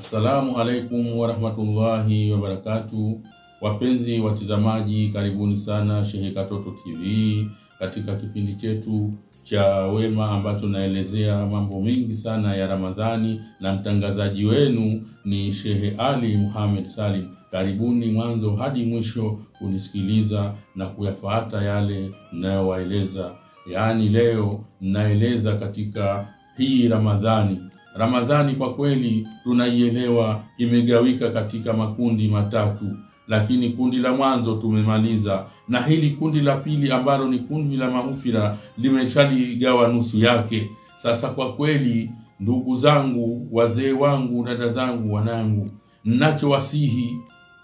Assalamu alaikum wa rahmatullahi wa barakatuh. Wapenzi watazamaji, karibuni sana Shehe Katoto TV katika kipindi chetu cha wema ambacho naelezea mambo mengi sana ya Ramadhani, na mtangazaji wenu ni Shehe Ali Muhammad Salim. Karibuni mwanzo hadi mwisho kunisikiliza na kuyafuata yale ninayowaeleza. Yaani leo naeleza katika hii Ramadhani kwa kweli tunaielewa imegawika katika makundi matatu, lakini kundi la mwanzo tumemaliza, na hili kundi la pili ambalo ni kundi la maghfira limeshaligawa nusu yake. Sasa kwa kweli, ndugu zangu, wazee wangu, dada zangu, wanangu, ninachowasihi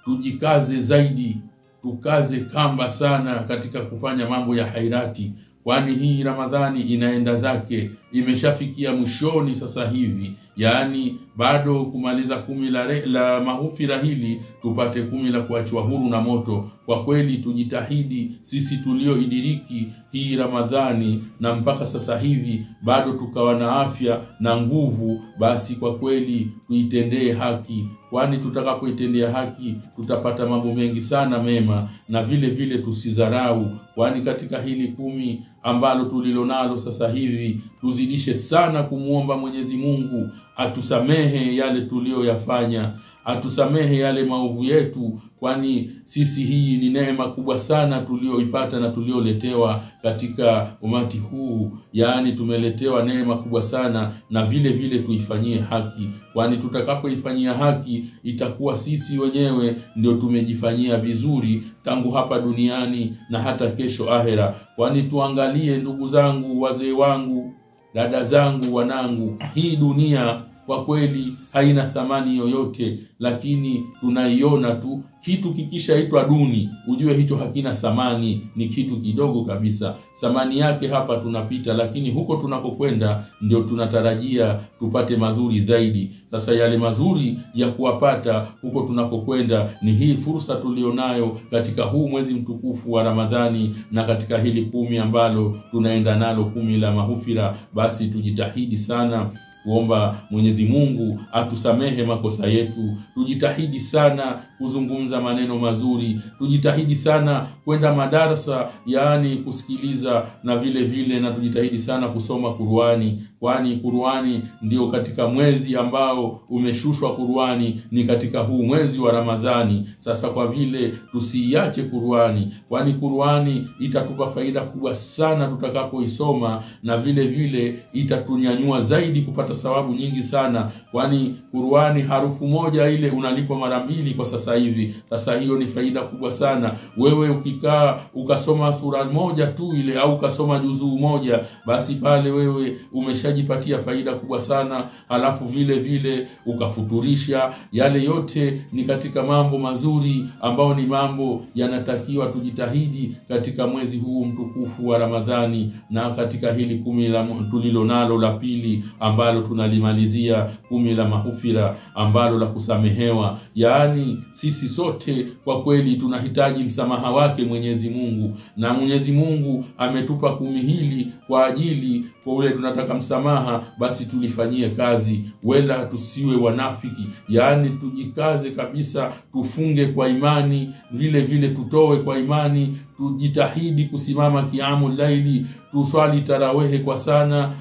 tujikaze zaidi, tukaze kamba sana katika kufanya mambo ya hairati, kwani hii Ramadhani inaenda zake, imeshafikia mwishoni sasa hivi. Yaani bado kumaliza 10 la maghfira hili, tupate 10 la kuachwa huru na moto. Kwa kweli tujitahidi sisi tulioidiriki hii Ramadhani na mpaka sasa hivi bado tukawa na afya na nguvu, basi kwa kweli tuitendee haki, kwani tutakapoitendea haki tutapata mambo mengi sana mema. Na vile vile tusidharau, kwani katika hili 10 ambalo tulilonalo sasa hivi tuzidishe sana kumuomba Mwenyezi Mungu atusamehe yale tulioyafanya, atusamehe yale maovu yetu, kwani sisi hii ni neema kubwa sana tulioipata na tulioletewa katika umati huu. Yaani tumeletewa neema kubwa sana, na vile vile tuifanyie haki, kwani tutakapoifanyia haki itakuwa sisi wenyewe ndio tumejifanyia vizuri tangu hapa duniani na hata kesho ahera. Kwani tuangalie, ndugu zangu, wazee wangu, dada zangu, wanangu, hii dunia kwa kweli haina thamani yoyote, lakini tunaiona tu. Kitu kikishaitwa duni, ujue hicho hakina thamani, ni kitu kidogo kabisa. Thamani yake hapa tunapita, lakini huko tunakokwenda ndio tunatarajia tupate mazuri zaidi. Sasa yale mazuri ya kuwapata huko tunakokwenda ni hii fursa tulionayo katika huu mwezi mtukufu wa Ramadhani, na katika hili 10 ambalo tunaenda nalo, 10 la maghfira. Basi tujitahidi sana kuomba Mwenyezi Mungu atusamehe makosa yetu, tujitahidi sana kuzungumza maneno mazuri, tujitahidi sana kwenda madarasa, yaani kusikiliza, na vile vile na tujitahidi sana kusoma Qur'ani, kwani Qur'ani ndio katika mwezi ambao umeshushwa Qur'ani ni katika huu mwezi wa Ramadhani. Sasa kwa vile tusiache Qur'ani, kwani Qur'ani itatupa faida kubwa sana tutakapoisoma, na vile vile itatunyanyua zaidi kupata sababu nyingi sana, kwani Qur'ani harufu moja ile unalipwa mara 2 kwa sasa hivi. Sasa hiyo ni faida kubwa sana. Wewe ukikaa ukasoma sura moja tu ile, au ukasoma juzuu moja, basi pale wewe umeshajipatia faida kubwa sana. Halafu vile vile ukafuturisha. Yale yote ni katika mambo mazuri ambao ni mambo yanatakiwa tujitahidi katika mwezi huu mtukufu wa Ramadhani, na katika hili 10 tulilonalo la pili ambalo tunalimalizia, 10 la maghfira ambalo la kusamehewa. Yaani sisi sote kwa kweli tunahitaji msamaha wake Mwenyezi Mungu, na Mwenyezi Mungu ametupa 10 hili kwa ajili kwa ule tunataka msamaha, basi tulifanyie kazi, wala tusiwe wanafiki. Yaani tujikaze kabisa, tufunge kwa imani, vile vile tutoe kwa imani, tujitahidi kusimama kiamu laili, tuswali tarawehe kwa sana,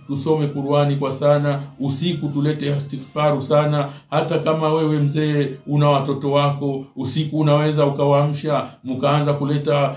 tusome Qur'ani kwa sana, usiku tulete istighfaru sana. Hata kama wewe mzee una watoto wako, usiku unaweza ukawaamsha mkaanza kuleta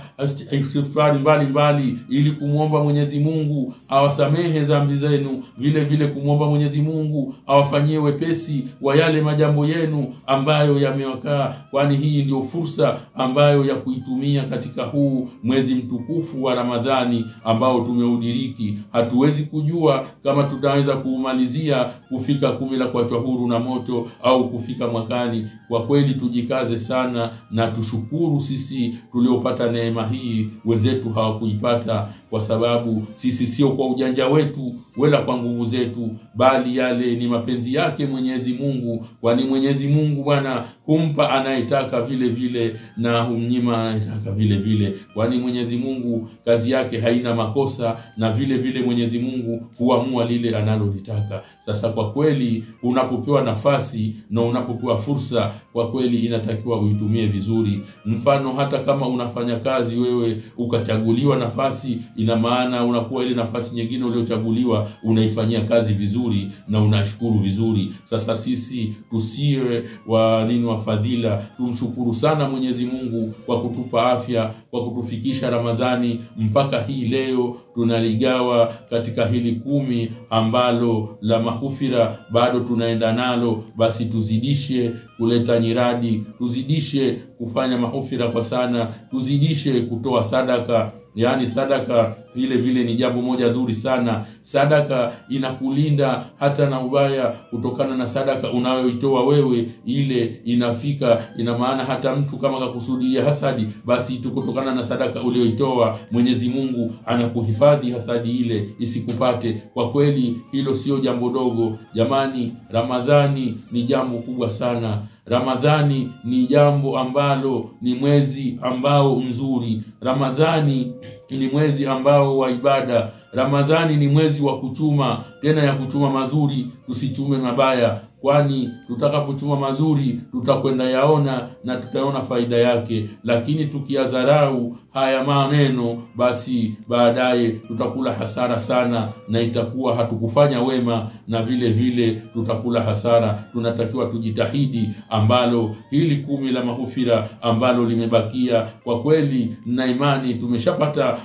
istighfari mbali ili kumuomba Mwenyezi Mungu awasamehe dhambi zenu, vile vile kumuomba Mwenyezi Mungu awafanyie wepesi wa yale majambo yenu ambayo yamewakaa, kwani hii ndio fursa ambayo ya kuitumia katika huu mwezi mtukufu wa Ramadhani ambao tumeudiriki. Hatuwezi kujua kama tutaweza kuumalizia kufika 10 la kuachwa huru na moto au kufika mwakani. Kwa kweli tujikaze sana, na tushukuru sisi tuliopata neema hii, wenzetu hawakuipata. kwa sababu sisi sio kwa ujanja wetu wala kwa nguvu zetu, bali yale ni mapenzi yake Mwenyezi Mungu. Kwani Mwenyezi Mungu Bwana humpa anayetaka vile vile na humnyima anayetaka vile vile. Kwani Mwenyezi Mungu kazi yake haina makosa, na vile vile Mwenyezi Mungu huamua lile analolitaka. Sasa kwa kweli unapopewa nafasi na unapopewa fursa, kwa kweli inatakiwa uitumie vizuri. Mfano, hata kama unafanya kazi wewe ukachaguliwa nafasi, ina maana unakuwa ile nafasi nyingine uliochaguliwa unaifanyia kazi vizuri na unashukuru vizuri. Sasa sisi tusiwe wa fadhila, tumshukuru sana Mwenyezi Mungu kwa kutupa afya, kwa kutufikisha Ramadhani mpaka hii leo tunaligawa katika hili 10 ambalo la maghfira bado tunaenda nalo. Basi tuzidishe kuleta nyiradi, tuzidishe kufanya maghfira kwa sana, tuzidishe kutoa sadaka. Yani sadaka vile vile ni jambo moja zuri sana. Sadaka inakulinda hata na ubaya. Kutokana na sadaka unayoitoa wewe, ile inafika, ina maana hata mtu kama kakusudia hasadi, basi kutokana na sadaka ulioitoa Mwenyezi Mungu anakuhifadhi hasadi ile isikupate. Kwa kweli hilo sio jambo dogo jamani. Ramadhani ni jambo kubwa sana. Ramadhani ni jambo ambalo ni mwezi ambao mzuri. Ramadhani ni mwezi ambao wa ibada. Ramadhani ni mwezi wa kuchuma, tena ya kuchuma mazuri, tusichume mabaya. Kwani tutakapochuma mazuri tutakwenda yaona na tutaona faida yake. Lakini tukiyadharau haya maneno, basi baadaye tutakula hasara sana na itakuwa hatukufanya wema, na vile vile tutakula hasara. Tunatakiwa tujitahidi, ambalo hili 10 la maghfira ambalo limebakia, kwa kweli na imani tumeshapata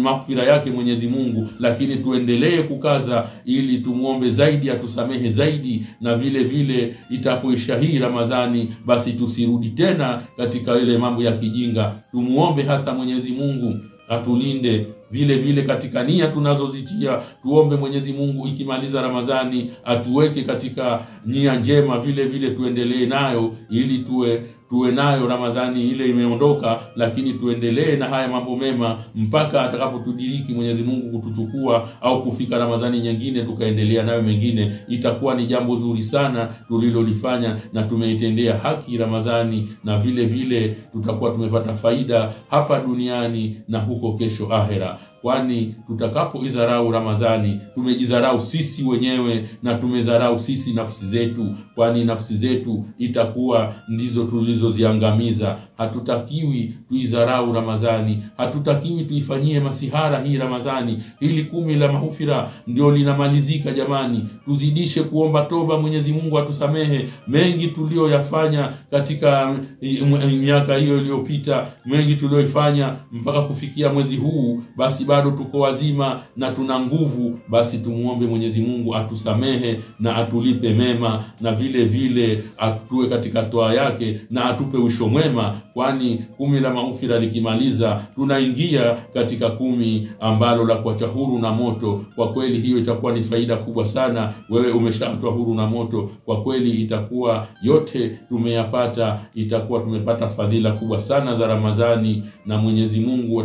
maghfira yake Mwenyezi Mungu, lakini tuendelee kukaza ili tumuombe zaidi atusamehe zaidi. Na vile vile itapoisha hii Ramadhani, basi tusirudi tena katika ile mambo ya kijinga. Tumuombe hasa Mwenyezi Mungu atulinde. Vile vile katika nia tunazozitia, tuombe Mwenyezi Mungu ikimaliza Ramadhani atuweke katika nia njema, vile vile tuendelee nayo ili tuwe nayo Ramadhani ile imeondoka, lakini tuendelee na haya mambo mema mpaka atakapotudiriki Mwenyezi Mungu kutuchukua, au kufika Ramadhani nyingine tukaendelea nayo mengine. Itakuwa ni jambo zuri sana tulilolifanya na tumeitendea haki Ramadhani, na vile vile tutakuwa tumepata faida hapa duniani na huko kesho ahera. Kwani tutakapoizarau Ramadhani tumejizarau sisi wenyewe na tumezarau sisi nafsi zetu. Kwani nafsi zetu itakuwa ndizo tulizoziangamiza. Hatutakiwi tuizarau Ramadhani, hatutakiwi tuifanyie masihara hii Ramadhani. Hili 10 la maghfira ndio linamalizika jamani. Tuzidishe kuomba toba, Mwenyezi Mungu atusamehe mengi tulioyafanya katika miaka hiyo iliyopita, mengi tulioifanya mpaka kufikia mwezi huu. Basi bado tuko wazima na tuna nguvu, basi tumuombe Mwenyezi Mungu atusamehe na atulipe mema, na vile vile atue katika toa yake na atupe wisho mwema. Kwani 10 la maghfira likimaliza tunaingia katika 10 ambalo la kuacha huru na moto. Kwa kweli hiyo itakuwa ni faida kubwa sana. Wewe umeshaatwa huru na moto, kwa kweli itakuwa yote tumeyapata, itakuwa tumepata fadhila kubwa sana za Ramadhani, na Mwenyezi Mungu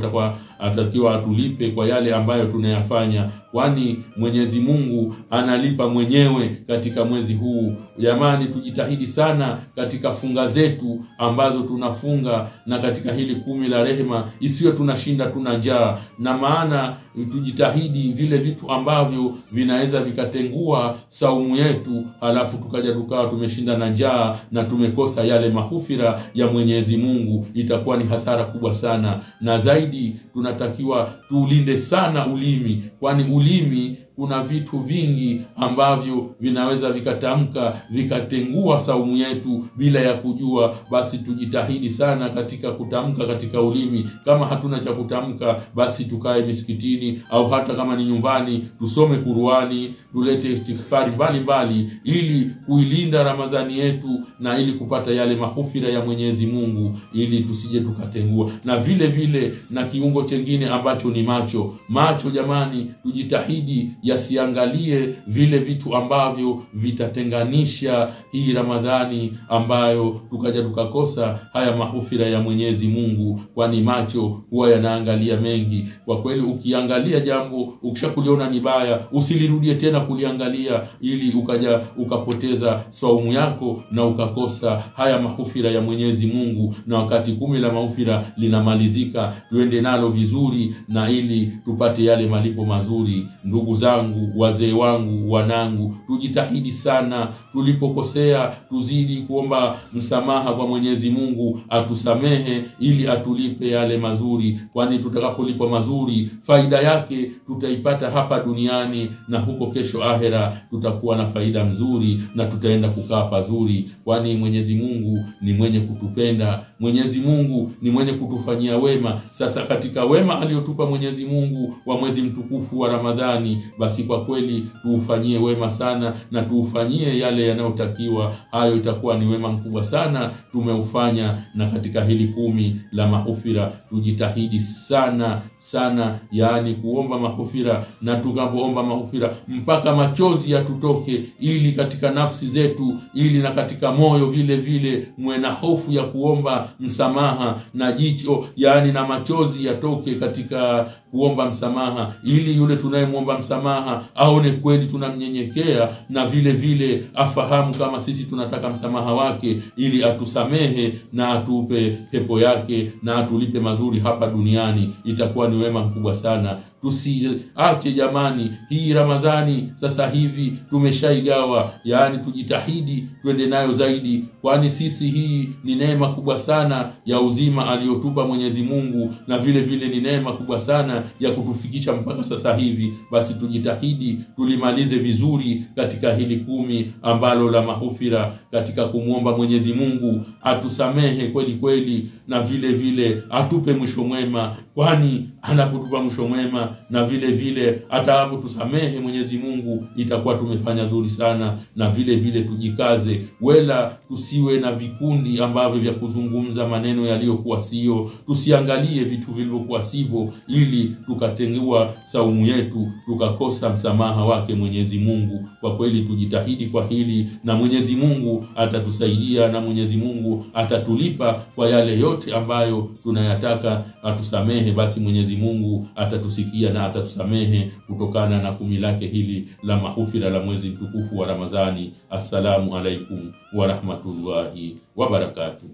atakiwa atulipe kwa yale ambayo tunayafanya. Kwani Mwenyezi Mungu analipa mwenyewe katika mwezi huu. Jamani, tujitahidi sana katika funga zetu ambazo tunafunga, na katika hili 10 la rehema isiwe tunashinda tuna njaa. Na maana tujitahidi vile vitu ambavyo vinaweza vikatengua saumu yetu, halafu tukaja tukawa tumeshinda na njaa na tumekosa yale maghfira ya Mwenyezi Mungu, itakuwa ni hasara kubwa sana. Na zaidi tunatakiwa tulinde sana ulimi. Kwani ulimi kuna vitu vingi ambavyo vinaweza vikatamka vikatengua saumu yetu bila ya kujua. Basi tujitahidi sana katika kutamka katika ulimi. Kama hatuna cha kutamka, basi tukae misikitini, au hata kama ni nyumbani tusome Qur'ani, tulete istighfari mbalimbali ili kuilinda Ramadhani yetu na ili kupata yale maghfira ya Mwenyezi Mungu, ili tusije tukatengua. Na vile vile na kiungo kingine ambacho ni macho. Macho jamani, tujitahidi yasiangalie vile vitu ambavyo vitatenganisha hii Ramadhani ambayo tukaja tukakosa haya maghfira ya Mwenyezi Mungu, kwani macho huwa yanaangalia mengi. Kwa kweli ukiangalia jambo ukishakuliona ni baya, usilirudie tena kuliangalia, ili ukaja ukapoteza saumu yako na ukakosa haya maghfira ya Mwenyezi Mungu. Na wakati 10 la maghfira linamalizika, tuende nalo vizuri na ili tupate yale malipo mazuri. Ndugu zangu, wazee wangu, wanangu, tujitahidi sana. Tulipokosea tuzidi kuomba msamaha kwa Mwenyezi Mungu atusamehe ili atulipe yale mazuri, kwani tutakapolipa mazuri faida yake tutaipata hapa duniani, na huko kesho ahera tutakuwa na faida nzuri na tutaenda kukaa pazuri, kwani Mwenyezi Mungu ni mwenye kutupenda. Mwenyezi Mungu ni mwenye kutufanyia wema. Sasa katika wema aliyotupa Mwenyezi Mungu wa mwezi mtukufu wa Ramadhani, basi kwa kweli tuufanyie wema sana na tuufanyie yale yanayotakiwa. Hayo itakuwa ni wema mkubwa sana tumeufanya. Na katika hili 10 la maghfira tujitahidi sana sana, yani kuomba maghfira, na tukapoomba maghfira mpaka machozi yatutoke, ili katika nafsi zetu, ili na katika moyo vile vile muwe na hofu ya kuomba msamaha, na jicho yani na machozi yatoke katika kuomba msamaha, ili yule tunayemuomba msamaha aone kweli tunamnyenyekea, na vile vile afahamu kama sisi tunataka msamaha wake, ili atusamehe na atupe pepo yake na atulipe mazuri hapa duniani. Itakuwa ni wema mkubwa sana. Tusiache jamani, hii Ramadhani sasa hivi tumeshaigawa, yani tujitahidi twende nayo zaidi, kwani sisi hii ni neema kubwa sana ya uzima aliyotupa Mwenyezi Mungu, na vile vile ni neema kubwa sana ya kutufikisha mpaka sasa hivi. Basi tujitahidi tulimalize vizuri katika hili 10 ambalo la maghfira, katika kumuomba Mwenyezi Mungu atusamehe kweli kweli, na vile vile atupe mwisho mwema, kwani anapotupa mwisho mwema na vile vile atakapotusamehe Mwenyezi Mungu itakuwa tumefanya zuri sana. Na vile vile tujikaze, wala tusiwe na vikundi ambavyo vya kuzungumza maneno yaliyokuwa sio. Tusiangalie vitu vilivyokuwa sivyo, ili tukatengua saumu yetu, tukakosa msamaha wake Mwenyezi Mungu. Kwa kweli tujitahidi kwa hili, na Mwenyezi Mungu atatusaidia, na Mwenyezi Mungu atatulipa kwa yale yote ambayo tunayataka atusamehe. Basi Mwenyezi Mungu atatusikia na atatusamehe kutokana na 10 lake hili la maghfira la mwezi mtukufu wa Ramadhani. Assalamu alaikum wa rahmatullahi wa barakatuh.